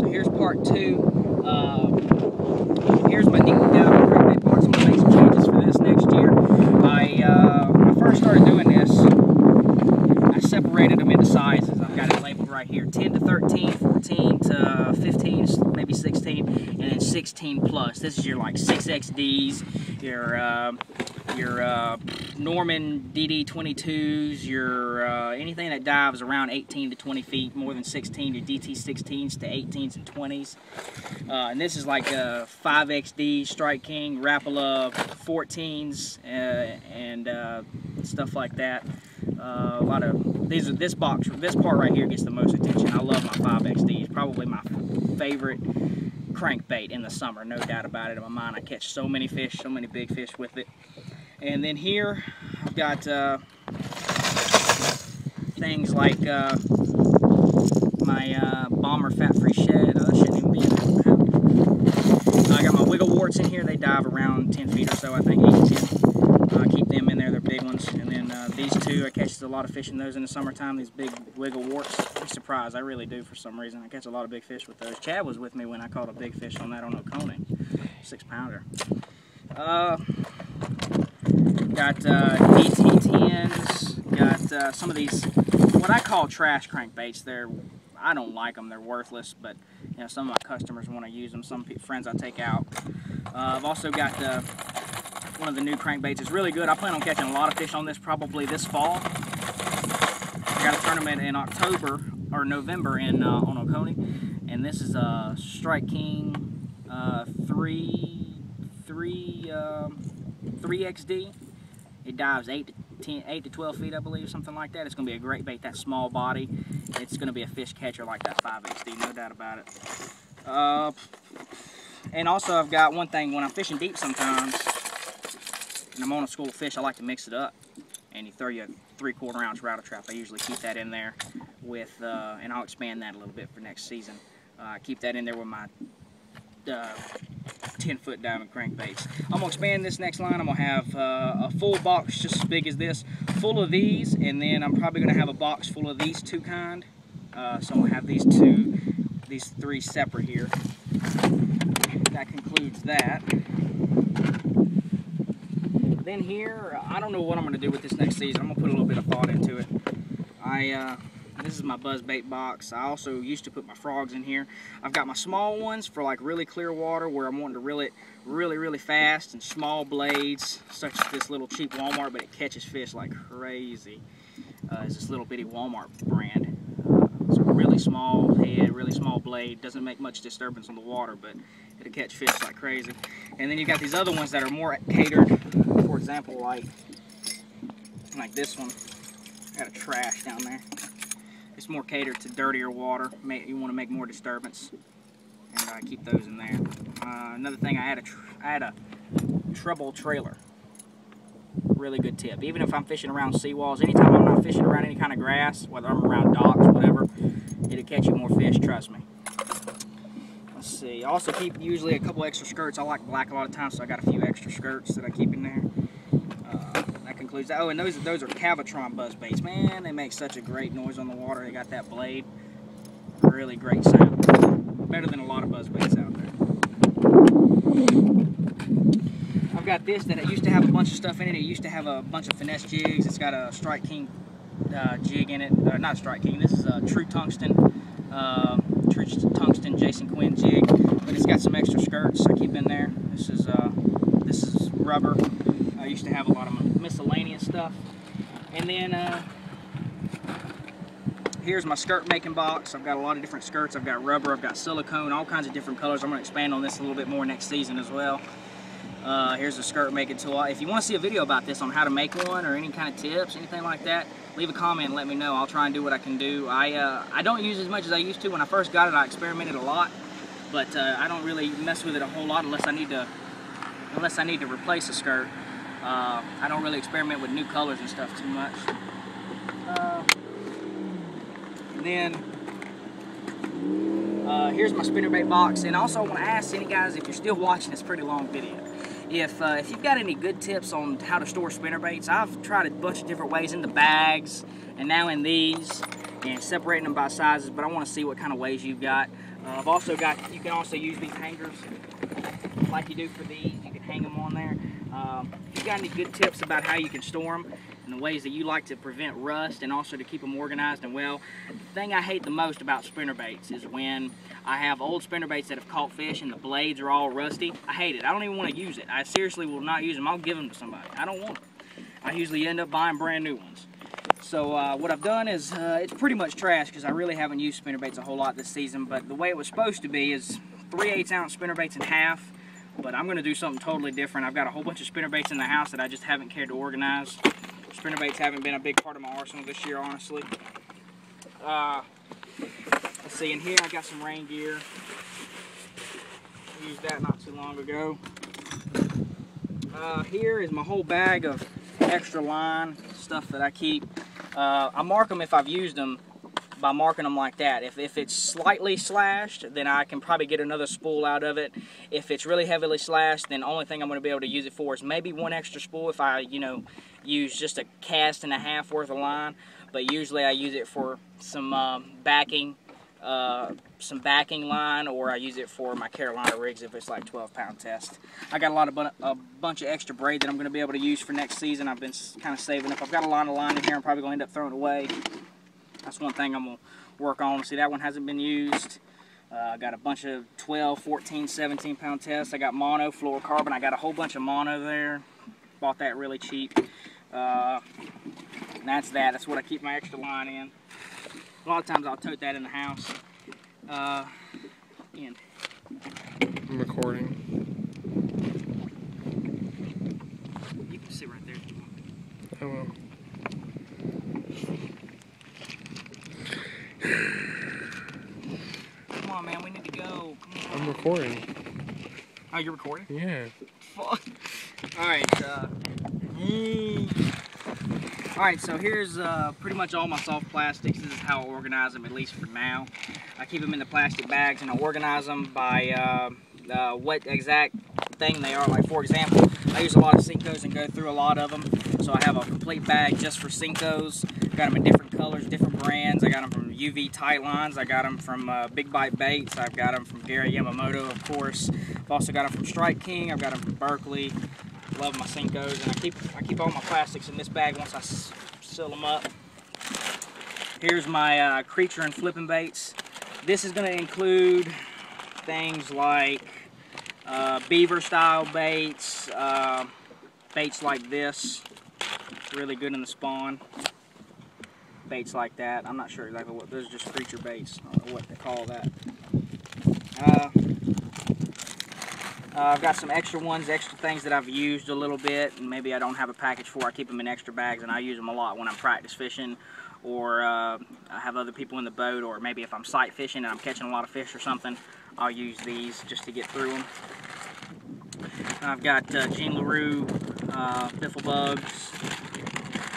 So here's part 2. Here's my deep down on crankbait box. I'm going to make some changes for this next year. When I first started doing this, I separated them into sizes. I've got it labeled right here: 10 to 13, 14 to 15, maybe 16, and then 16 plus. This is your like 6XDs, your Norman DD22s, your anything that dives around 18 to 20 feet, more than 16, your DT16s to 18s and 20s. And this is like 5XD, Strike King, Rapala 14s, and stuff like that. A lot of these. This part right here gets the most attention. I love my 5XDs. Probably my favorite crankbait in the summer, no doubt about it. In my mind, I catch so many fish, so many big fish with it. And then here I've got things like my Bomber fat-free shed. Oh, that shouldn't even be in there. I got my wiggle warts in here. They dive around 10 feet or so, I think, 8 to 10. I keep them in there. They're big ones. And then these two, I catch a lot of fish in those in the summertime. These big wiggle warts. I'm surprised. I really do for some reason. I catch a lot of big fish with those. Chad was with me when I caught a big fish on that on Oconee. 6-pounder. Got DT10s, got some of these, what I call trash crankbaits. I don't like them, they're worthless, but you know, some of my customers want to use them, some friends I take out. I've also got one of the new crankbaits. It's really good. I plan on catching a lot of fish on this probably this fall. I got a tournament in October, or November on Oconee, and this is a Strike King 3XD. It dives 8 to 12 feet, I believe, something like that. It's going to be a great bait, that small body. It's going to be a fish catcher like that 5XD, no doubt about it. And also I've got one thing, when I'm fishing deep sometimes, and I'm on a school of fish, I like to mix it up. And you throw your 3/4 ounce rattle trap. I usually keep that in there with, and I'll expand that a little bit for next season. I keep that in there with my 10-foot diamond crankbaits. I'm going to expand this next line. I'm going to have a full box just as big as this, full of these, and then I'm probably going to have a box full of these two kind. So I'm going to have these 3 separate here. That concludes that. Then here, I don't know what I'm going to do with this next season. I'm going to put a little bit of thought into it. This is my buzzbait box. I also used to put my frogs in here. I've got my small ones for like really clear water where I'm wanting to reel it really, really fast, and small blades, such as this little cheap Walmart, but it catches fish like crazy. It's this little bitty Walmart brand. It's a really small head, really small blade. Doesn't make much disturbance on the water, but it'll catch fish like crazy. And then you've got these other ones that are more catered, for example, like this one. Got a trash down there. It's more catered to dirtier water. You want to make more disturbance, and I keep those in there. Another thing, I had a treble trailer. Really good tip. Even if I'm fishing around seawalls, anytime I'm not fishing around any kind of grass, whether I'm around docks, whatever, it'll catch you more fish. Trust me. Let's see. I also keep usually a couple extra skirts. I like black a lot of times, so I got a few extra skirts that I keep in there. Concludes that. Oh, and those are Cavatron buzz baits. Man, they make such a great noise on the water. They got that blade. Really great sound. Better than a lot of buzz baits out there. I've got this that it used to have a bunch of stuff in it. It used to have a bunch of finesse jigs. It's got a Strike King jig in it. Not Strike King. This is a True Tungsten Jason Quinn jig. But it's got some extra skirts I keep in there. This is rubber. I used to have a lot of miscellaneous stuff. And then here's my skirt making box. I've got a lot of different skirts. I've got rubber, I've got silicone, all kinds of different colors. I'm going to expand on this a little bit more next season as well. Here's a skirt making tool. If you want to see a video about this on how to make one or any kind of tips, anything like that, leave a comment and let me know. I'll try and do what I can do. I don't use as much as I used to. When I first got it, I experimented a lot, but I don't really mess with it a whole lot unless I need to replace a skirt. I don't really experiment with new colors and stuff too much. And then here's my spinnerbait box. And also I want to ask any guys, if you're still watching this pretty long video, if you've got any good tips on how to store spinnerbaits. I've tried a bunch of different ways in the bags and now in these, and separating them by sizes, but I want to see what kind of ways you've got. I've also got, you can also use these hangers like you do for these. You can hang them on there. If you got any good tips about how you can store them and the ways that you like to prevent rust and also to keep them organized and well. The thing I hate the most about spinnerbaits is when I have old spinnerbaits that have caught fish and the blades are all rusty. I hate it. I don't even want to use it. I seriously will not use them. I'll give them to somebody. I don't want them. I usually end up buying brand new ones. So what I've done is, it's pretty much trash because I really haven't used spinnerbaits a whole lot this season, but the way it was supposed to be is 3/8 ounce spinnerbaits in half, but I'm going to do something totally different. I've got a whole bunch of spinnerbaits in the house that I just haven't cared to organize. Spinnerbaits haven't been a big part of my arsenal this year, honestly. Let's see, in here I got some rain gear. I used that not too long ago. Here is my whole bag of extra line, stuff that I keep. I mark them if I've used them by marking them like that. If it's slightly slashed, then I can probably get another spool out of it. If it's really heavily slashed, then the only thing I'm going to be able to use it for is maybe one extra spool if I, use just a cast and a half worth of line. But usually I use it for some backing line, or I use it for my Carolina rigs if it's like 12-pound test. I got a bunch of extra braid that I'm going to be able to use for next season. I've been kind of saving up. I've got a lot of line in here. I'm probably going to end up throwing it away. That's one thing I'm going to work on. See, that one hasn't been used. I got a bunch of 12, 14, 17-pound tests. I got mono, fluorocarbon. I got a whole bunch of mono there. Bought that really cheap. And that's that. That's what I keep my extra line in. A lot of times I'll tote that in the house. And I'm recording. you can sit right there if you want. I will. Come on, man, we need to go. Come on. I'm recording. Oh, you're recording? Yeah. Fuck. Alright, Alright, so here's pretty much all my soft plastics. This is how I organize them, at least for now. I keep them in the plastic bags and I organize them by what exact thing they are. Like, for example, I use a lot of Senkos and go through a lot of them. So I have a complete bag just for Senkos. Got them in different colors, different brands. I got them from UV Tight Lines. I got them from Big Bite Baits. I've got them from Gary Yamamoto, of course. I've also got them from Strike King. I've got them from Berkley. Love my Senkos, and I keep all my plastics in this bag once I seal them up. Here's my creature and flipping baits. This is going to include things like beaver style baits, baits like this, really good in the spawn. Baits like that. I'm not sure exactly what, those are just creature baits. I don't know what they call that. I've got some extra ones, extra things that I've used a little bit, and maybe I don't have a package for. I keep them in extra bags, and I use them a lot when I'm practice fishing, or I have other people in the boat, or maybe if I'm sight fishing and I'm catching a lot of fish or something, I'll use these just to get through them. I've got Jean LaRue biffle bugs.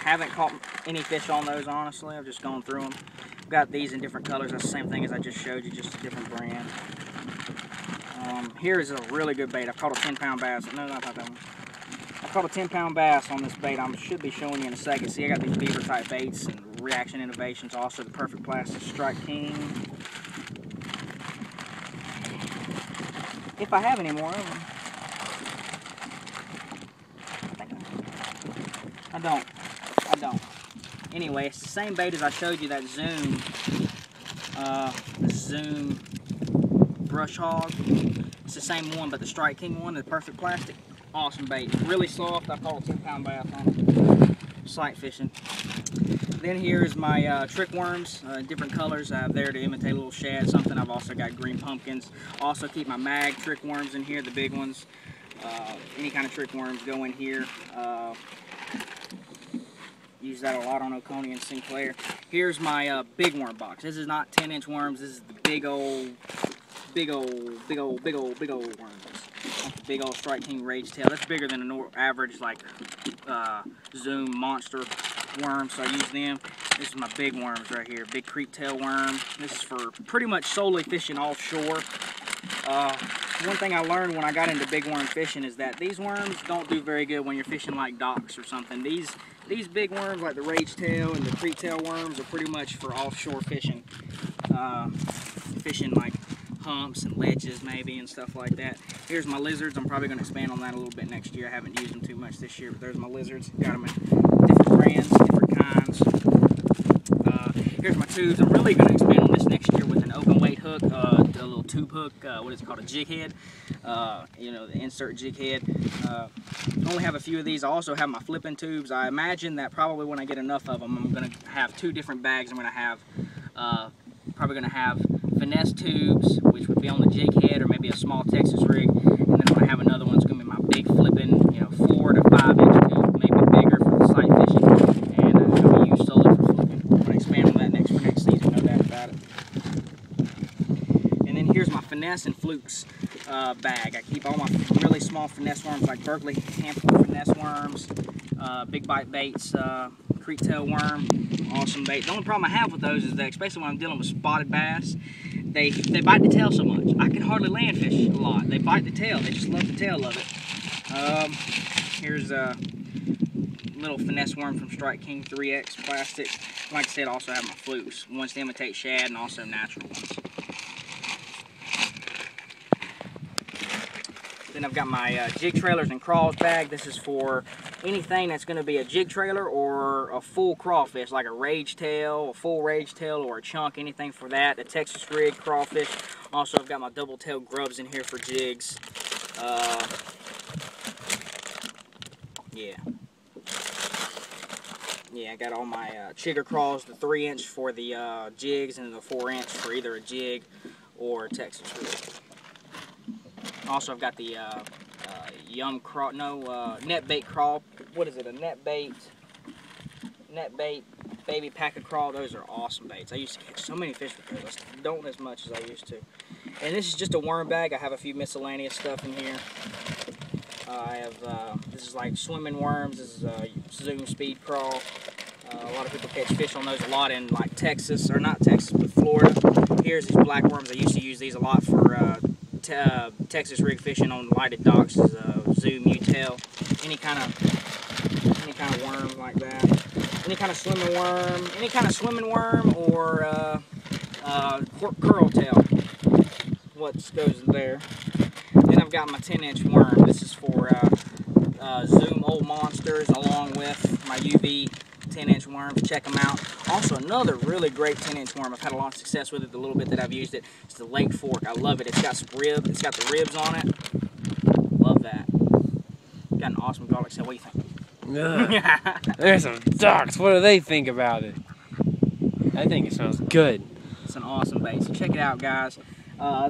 Haven't caught any fish on those, honestly. I've just gone through them. I've got these in different colors. That's the same thing as I just showed you, just a different brand. Here is a really good bait. I caught a 10-pound bass. No, not that one. I caught a 10-pound bass on this bait. I should be showing you in a second. See, I got these beaver type baits and Reaction Innovations. Also, the Perfect Plastic Strike King. If I have any more of them. I don't. Anyway, it's the same bait as I showed you, that Zoom Brush Hog. It's the same one, but the Strike King one, the Perfect Plastic. Awesome bait. Really soft. I caught a 10-pound bass on it. Sight fishing. Then here's my trick worms, different colors. I have there to imitate a little shad, something. I've also got green pumpkins. Also keep my mag trick worms in here, the big ones. Any kind of trick worms go in here. Use that a lot on Oconee and Sinclair. Here's my big worm box. This is not 10-inch worms. This is the big old worms. Big old Strike King Rage Tail. That's bigger than an average like Zoom monster worm, so I use them. This is my big worms right here. Big creep tail worm. This is for pretty much solely fishing offshore. One thing I learned when I got into big worm fishing is that these worms don't do very good when you're fishing like docks or something. These big worms like the Rage Tail and the creep tail worms are pretty much for offshore fishing. Fishing like humps and ledges maybe and stuff like that. Here's my lizards. I'm probably going to expand on that a little bit next year. I haven't used them too much this year, but there's my lizards. Got them in different brands, different kinds. Here's my tubes. I'm really going to expand on this next year with an open weight hook, a little tube hook, what is it called, a jig head, you know, the insert jig head. I only have a few of these. I also have my flipping tubes. I imagine that probably when I get enough of them, I'm going to have 2 different bags. I'm going to have, probably going to have finesse tubes, which would be on the jig head or maybe a small Texas rig, and then I'm going to have another one that's going to be my big flipping, you know, 4 to 5 inch tube, maybe bigger for the sight fishing, and I'm going to use solely for flipping. I'm going to expand on that for next season, no doubt about it. And then here's my finesse and flukes bag. I keep all my really small finesse worms like Berkley Hamper finesse worms, big bite baits, creek tail worm, awesome bait. The only problem I have with those is that, especially when I'm dealing with spotted bass, they bite the tail so much. I can hardly land fish a lot. They bite the tail. They just love the tail of it. Here's a little finesse worm from Strike King 3X plastic. Like I said, I also have my flukes, ones to imitate shad and also natural ones. Then I've got my jig trailers and craws bag. This is for anything that's going to be a jig trailer or a full crawfish, like a rage tail, a full rage tail, or a chunk, anything for that. A Texas rig crawfish. Also, I've got my double tail grubs in here for jigs. Yeah, I got all my chigger craws, the 3-inch for the jigs and the 4-inch for either a jig or a Texas rig. Also, I've got the net bait crawl. What is it? A net bait baby pack of crawl. Those are awesome baits. I used to catch so many fish with those. I don't as much as I used to. And this is just a worm bag. I have a few miscellaneous stuff in here. I have this is like swimming worms. This is Zoom Speed Crawl. A lot of people catch fish on those a lot in like Texas, or not Texas, but Florida. Here's these black worms. I used to use these a lot for Texas rig fishing on lighted docks. Is Zoom U-tail. Any kind of worm like that. Any kind of swimming worm, or curl tail. What goes in there. Then I've got my 10-inch worm. This is for Zoom Old Monsters, along with my UV 10-inch worms. Check them out. Also, another really great 10-inch worm. I've had a lot of success with it the little bit that I've used it. It's the Lake Fork. I love it. It's got some rib. It's got the ribs on it. Love that. Got an awesome garlic cell. What do you think? There's some ducks. What do they think about it? I think it smells good. It's an awesome bait. So check it out, guys.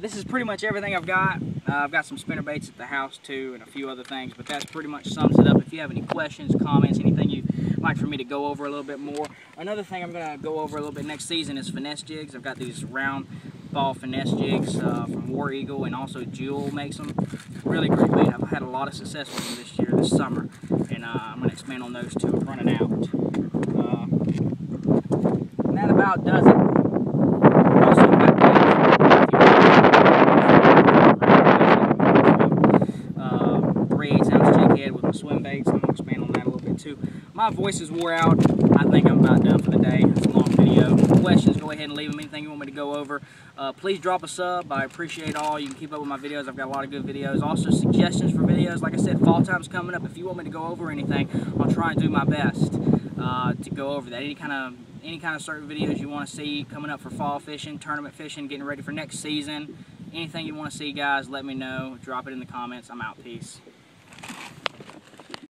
This is pretty much everything I've got. I've got some spinner baits at the house too, and a few other things, but that's pretty much sums it up. If you have any questions, comments, anything you'd like for me to go over a little bit more. Another thing I'm going to go over a little bit next season is finesse jigs. I've got these round ball finesse jigs from War Eagle, and also Jewel makes them. Really great bait. I've had a lot of success with them this summer, and I'm going to expand on those too. I'm running out. And that about does it. Also, 3/8-ounce jig head with my swim baits. I'm going to expand on that a little bit too. My voice is wore out. I think I'm about done for the day. It's a long video. Questions, go ahead and leave them. Anything you want me to go over. Please drop a sub. I appreciate all. You can keep up with my videos. I've got a lot of good videos. Also, suggestions for videos. Like I said, fall time's coming up. If you want me to go over anything, I'll try and do my best to go over that. Any kind of certain videos you want to see coming up for fall fishing, tournament fishing, getting ready for next season. Anything you want to see, guys, let me know. Drop it in the comments. I'm out. Peace.